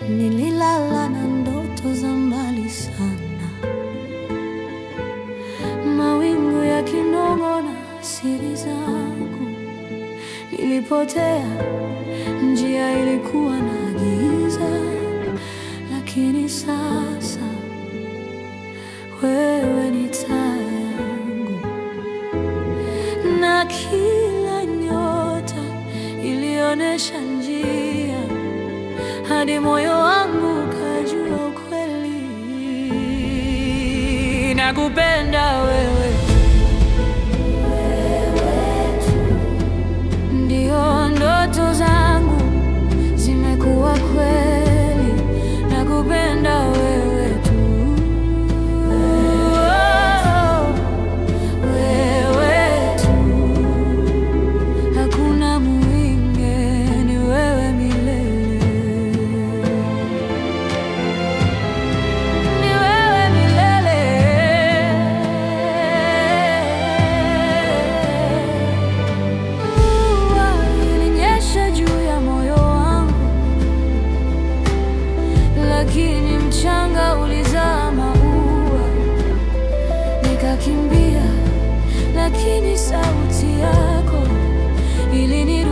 Nililala na ndoto za mbali sana, mawingu yakinong'ona siri zangu. Nilipotea, njia ilikuwa na giza, lakini sasa wewe ni taa yangu, na kila nyota ilionesha njia hadi moyo wangu ukajua ukweli. Nakupenda wewe, ndio ndoto zangu zimekuwa kweli. Nakupenda wewe tu, wewe tu, hakuna mwingine, ni wewe milele. Lakini mchanga ulizaa maua, nikakimbia, lakini sauti yako ilini